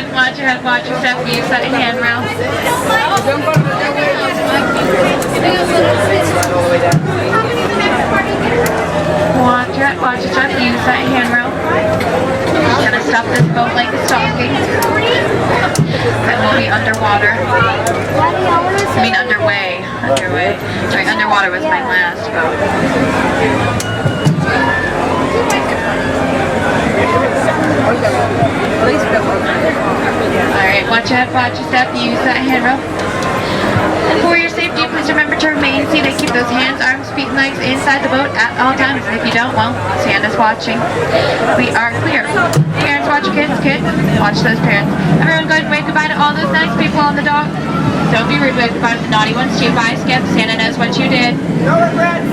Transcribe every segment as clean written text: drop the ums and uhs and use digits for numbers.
attention. Watch your head, watch your step. Use that handrail. Watch your head, watch your step. Use that handrail. Gonna stop this boat like a stocking. Then we'll be underwater. I mean underway. Underway. Sorry, underwater was my last boat. Alright, watch your head, watch your step, use that handrail. And for your safety, please remember to remain seated. Keep those hands, arms, feet, and legs inside the boat at all times. And if you don't, well, Santa's watching. We are clear. Parents, watch your kids. Kids, watch those parents. Everyone go ahead and wave goodbye to all those nice people on the dock. Don't be rude, wave goodbye to the naughty ones too. Bye, Skip. Santa knows what you did. No regrets.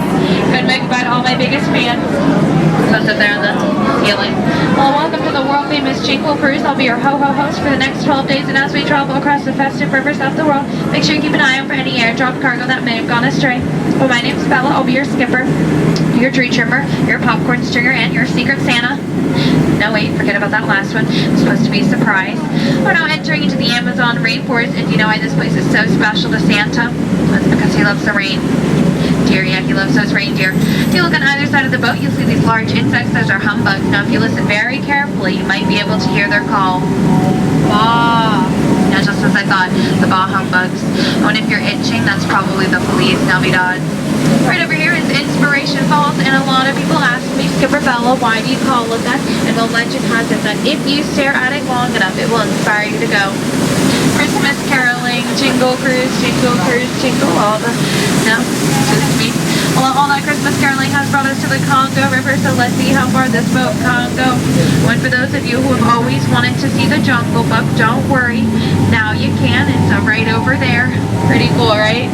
Go ahead and wave goodbye to all my biggest fans. Those up there on the ceiling. Well, welcome to the world famous Jingle Cruise. I'll be your ho-ho host for the next 12 days, and as we travel across the festive rivers of the world, make sure you keep an eye out for any airdrop cargo that may have gone astray. Well, my name's Bella. I'll be your skipper, your tree trimmer, your popcorn stringer, and your secret Santa. No, wait, forget about that last one. It's supposed to be a surprise. We're now entering into the Amazon rainforest, and do you know why this place is so special to Santa? That's because he loves the rain. Yeah, he loves those reindeer. If you look on either side of the boat, you'll see these large insects. Those are humbugs. Now, if you listen very carefully, you might be able to hear their call. Bah! Yeah, just as I thought, the bah humbugs. Oh, and if you're itching, that's probably the police. Navidad. Right over here is Inspiration Falls, and a lot of people ask me, Skipper Bella, why do you call it that? And the legend has it that if you stare at it long enough, it will inspire you to go. Christmas caroling, jingle cruise, jingle all the... No, just me. Well, all that Christmas caroling has brought us to the Congo River, so let's see how far this boat can go. And for those of you who have always wanted to see the Jungle Book, don't worry. Now you can. It's right over there. Pretty cool, right?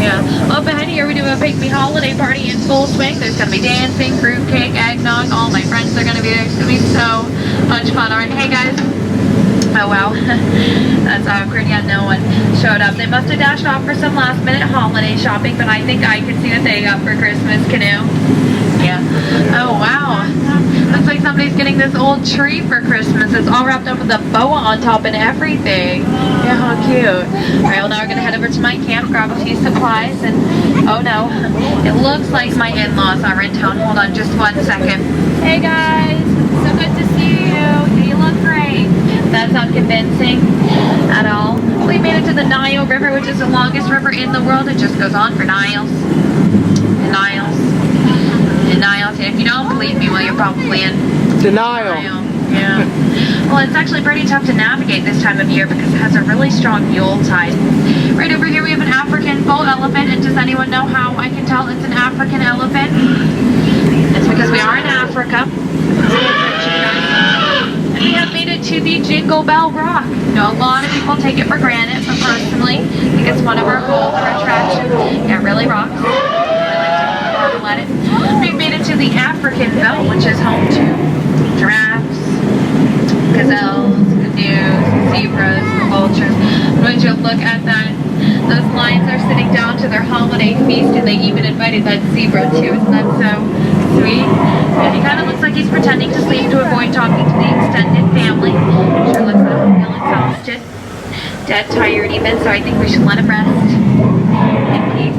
Yeah. Up ahead here, we do a pygmy holiday party in full swing. There's going to be dancing, fruitcake, eggnog. All my friends are going to be there. It's going to be so much fun. All right, hey guys. Oh wow, that's awkward. Yeah, no one showed up. They must have dashed off for some last minute holiday shopping, but I think I can see what they got for Christmas canoe. Yeah. Oh wow. Looks like somebody's getting this old tree for Christmas. It's all wrapped up with a boa on top and everything. Yeah, how cute. Alright, well now we're going to head over to my camp, grab a few supplies, and oh no, it looks like my in-laws are in town. Hold on just 1 second. Hey guys, so good to see you. You look great. That's not convincing at all. We made it to the Nile River, which is the longest river in the world. It just goes on for Niles. Niles. And Niles. And if you don't believe me, well, you're probably in Denial. Yeah. Well, it's actually pretty tough to navigate this time of year because it has a really strong Yule tide. Right over here we have an African bull elephant, and does anyone know how I can tell it's an African elephant? It's because we are in Africa. And we have made it to the Jingle Bell Rock. You know, a lot of people take it for granted, but personally, I think it's one of our goals, our attractions. Yeah, it really rocks. I like to let it. We've made it to the African Belt, which is home to giraffes, gazelles, canoes, zebras, vultures. I'm going to look at that. Those lions are sitting down to their holiday feast, and they even invited that zebra too. Isn't that so sweet? And he kind of looks like he's pretending to sleep to avoid talking to the extended family. Sure looks like he'll feel exhausted, dead tired even, so I think we should let him rest in peace.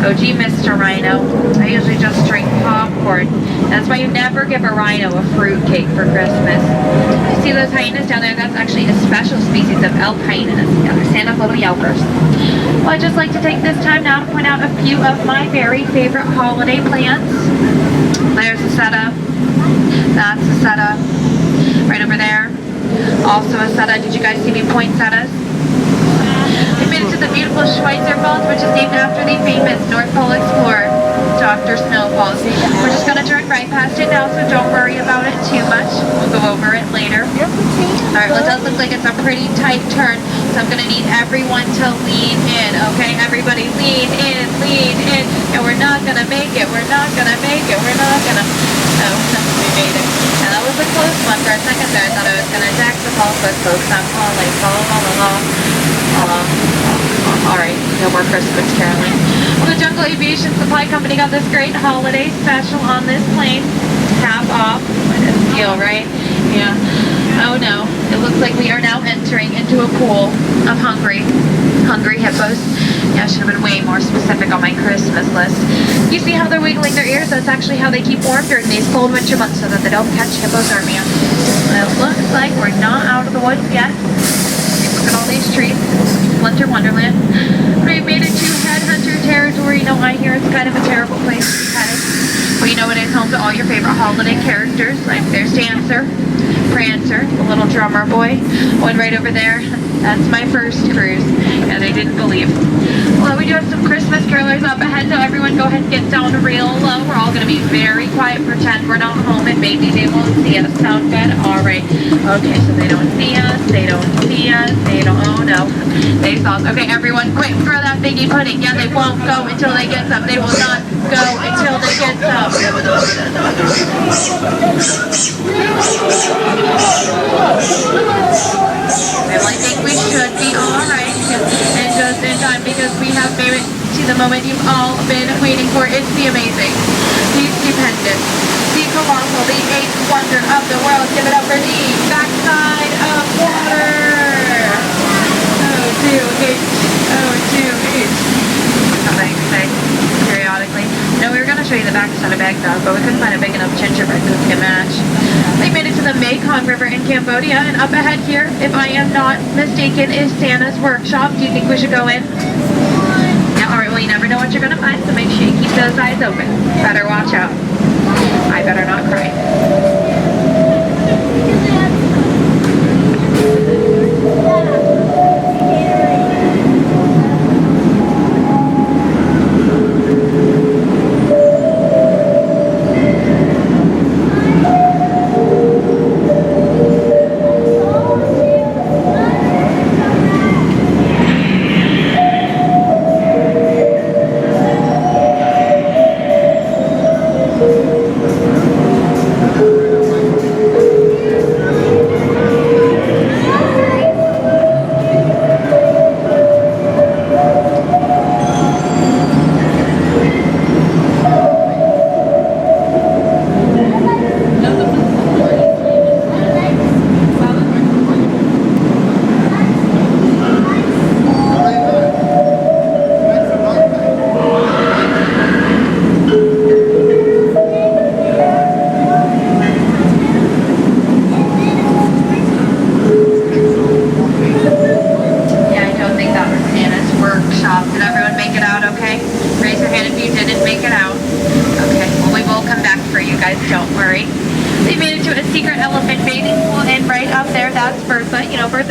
Oh gee, Mr. Rhino, I usually just drink popcorn. That's why you never give a rhino a fruit cake for Christmas. You see those hyenas down there? That's actually a special species of elk hyenas. Yeah, they're stand-up little yelpers. Well, I'd just like to take this time now to point out a few of my very favorite holiday plants. There's a setup. That's a setup. Right over there. Also a setup. Did you guys see me point at us? We made it to the beautiful Schweitzer Falls, which is named after the famous North Pole explorer, Dr. Snowballs. We're just going to turn right past it now, so don't worry about it too much. We'll go over it later. Alright, well, it does look like it's a pretty tight turn, so I'm going to need everyone to lean in, okay? Everybody lean in, and we're not going to make it, we're not going to make it, we're not going to... Oh, we made it. And that was a close one. For a second there, I thought I was going to jack the ball, but folks, I'm calling, Alright, no more Christmas caroling. Well, the Jungle Aviation Supply Company got this great holiday special on this plane. Half off. What a steal, right? Yeah. Oh no, it looks like we pool of hungry hippos. Yeah, I should have been way more specific on my Christmas list. You see how they're wiggling their ears? That's actually how they keep warm during these cold winter months so that they don't catch hypothermia. It looks like we're not out of the woods yet. Look at all these trees. Winter wonderland. We've made it to Headhunter territory. No, I hear it's kind of a terrible place to be headed. Well, you know it is home to all your favorite holiday characters. Like there's Dancer, Prancer, the little drummer boy. One right over there. That's my first cruise. Yeah, they didn't believe. Well, we do have some Christmas carolers up ahead, so everyone go ahead and get down real low. We're all going to be very quiet, pretend we're not home, and maybe they won't see us. Sound good? All right. Okay, so they don't see us. They don't see us. They don't, oh no. They saw us. Okay, everyone, quick, throw that figgy pudding. Yeah, they won't go until they get some. They will not go until they get some. Well, I think we should be alright, and just in time because we have made it to the moment you've all been waiting for. It's the amazing, the stupendous, the colossal, the eighth wonder of the world. Give it up for the backside of water. Oh, do it. Oh, do it. Something to say periodically. No, we were going to show you the backside of Baghdad, but we couldn't find a big enough gingerbread that can match. They made it to the Mekong River in Cambodia, and up ahead here, if I am not mistaken, is Santa's workshop. Do you think we should go in? Yeah, alright, well you never know what you're going to find, so make sure you keep those eyes open. Better watch out. I better not cry.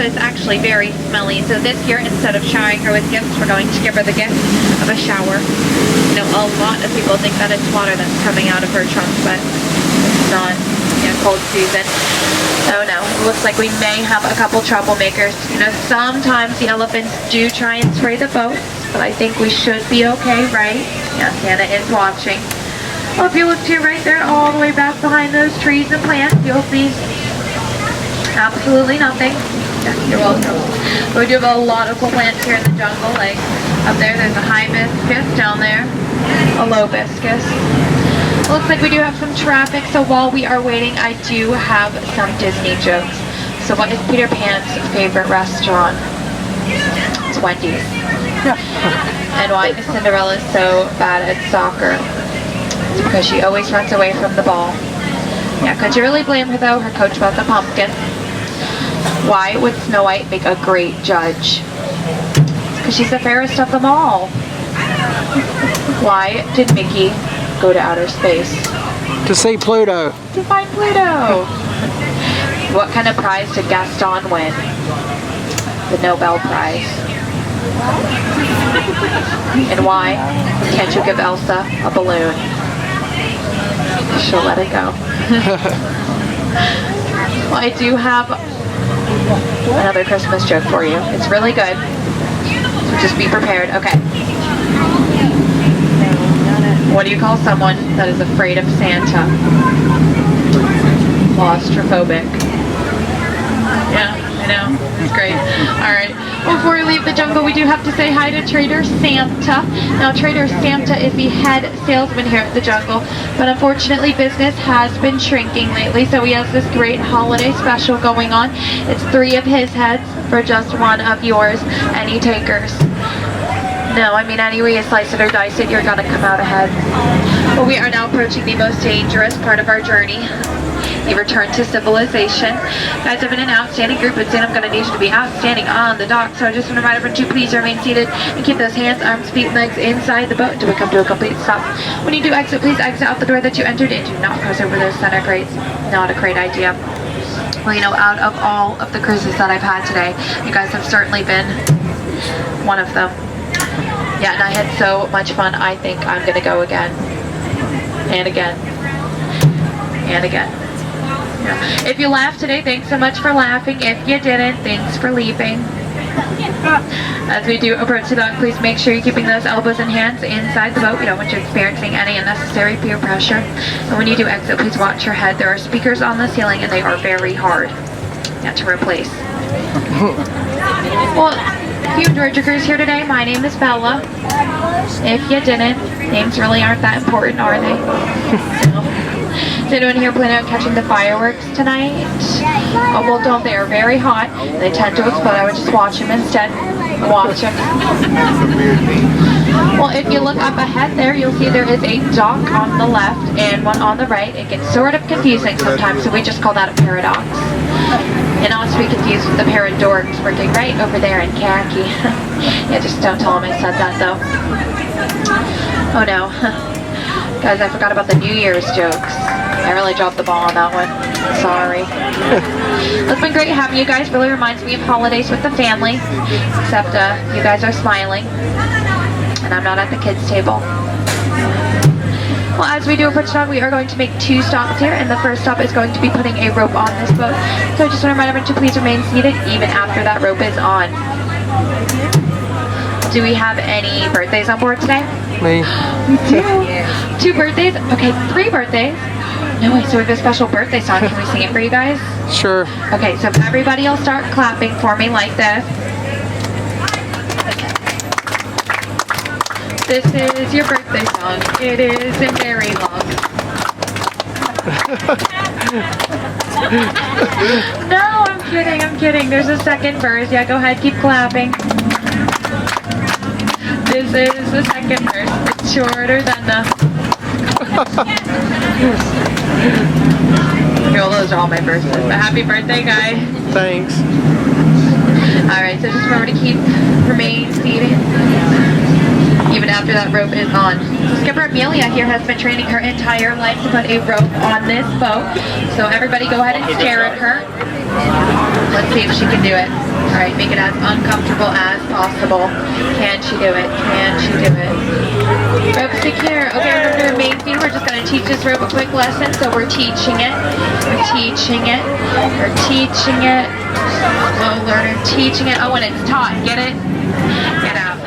Is actually very smelly, so this year instead of showering her with gifts, we're going to give her the gift of a shower. You know, a lot of people think that it's water that's coming out of her trunk, but it's not. Yeah, cold season. Oh no, it looks like we may have a couple troublemakers. You know, sometimes the elephants do try and spray the boat, but I think we should be okay, right? Yeah, Santa is watching. Well, if you look to your right there, all the way back behind those trees and plants, you'll see absolutely nothing. Yeah, you're welcome. We do have a lot of cool plants here in the jungle. Like up there's a hibiscus, down there a lobiscus. Looks like we do have some traffic, so while we are waiting, I do have some Disney jokes. So what is Peter Pan's favorite restaurant? It's Wendy's. And why is Cinderella so bad at soccer? It's because she always runs away from the ball. Yeah, could you really blame her though? Her coach was a pumpkin. Why would Snow White make a great judge? It's because she's the fairest of them all. Why did Mickey go to outer space? To see Pluto. To find Pluto. What kind of prize did Gaston win? The Nobel Prize. And why can't you give Elsa a balloon? She'll let it go. Well, I do have another Christmas joke for you. It's really good. So just be prepared. Okay. What do you call someone that is afraid of Santa? Claustrophobic. Yeah. I know, it's great. Alright, before we leave the jungle, we do have to say hi to Trader Santa. Now, Trader Santa is the head salesman here at the jungle, but unfortunately business has been shrinking lately, so he has this great holiday special going on. It's 3 of his heads for just 1 of yours. Any takers? No, I mean, any way you slice it or dice it, you're gonna come out ahead. Well, we are now approaching the most dangerous part of our journey, the return to civilization. Guys, have been an outstanding group, but soon I'm going to need you to be outstanding on the dock. So I just want to remind everyone to please remain seated and keep those hands, arms, feet, and legs inside the boat until we come to a complete stop. When you do exit, please exit out the door that you entered and do not cross over those center grates. Not a great idea. Well, you know, out of all of the cruises that I've had today, you guys have certainly been one of them. Yeah, and I had so much fun. I think I'm going to go again. And again. And again. Yeah. If you laughed today, thanks so much for laughing. If you didn't, thanks for leaving. As we do approach the dock, please make sure you're keeping those elbows and hands inside the boat. We don't want you experiencing any unnecessary peer pressure. And when you do exit, please watch your head. There are speakers on the ceiling and they are very hard to replace. Well, if you enjoyed your cruise here today, my name is Bella. If you didn't, names really aren't that important, are they? No. Is anyone here planning on catching the fireworks tonight? Oh, well, don't. They are very hot. They tend to explode. I would just watch them instead. Watch them. Well, if you look up ahead there, you'll see there is a dock on the left and one on the right. It gets sort of confusing sometimes, so we just call that a paradox. And not to be confused with the pair of dorks working right over there in khaki. Yeah, just don't tell them I said that, though. Oh, no. Guys, I forgot about the New Year's jokes. I really dropped the ball on that one. Sorry. It's been great having you guys. Really reminds me of holidays with the family. Except you guys are smiling. And I'm not at the kids' table. Well, as we do approach dock, we are going to make 2 stops here, and the first stop is going to be putting a rope on this boat. So I just want to remind everyone to please remain seated even after that rope is on. Do we have any birthdays on board today? Me. We do. 2 birthdays? Okay, 3 birthdays. No way, so we have a special birthday song. Can we sing it for you guys? Sure. Okay, so everybody will start clapping for me like this. This is your birthday song. It isn't very long. No, I'm kidding. There's a second verse. Yeah, go ahead, keep clapping. This is the second verse. It's shorter than the... Okay, well, those are all my verses. But happy birthday, guy. Thanks. Alright, so just remember to remain seated even after that rope is on. Skipper Amelia here has been training her entire life to put a rope on this boat. So everybody go ahead and stare at her. Let's see if she can do it. Alright, make it as uncomfortable as possible. Can she do it? Can she do it? Rope secure. Okay, remember to remain seated. We're just going to teach this rope a quick lesson. So we're teaching it. We're teaching it. We're teaching it. Slow learner teaching it. Oh, and it's taught. Get it? Get out.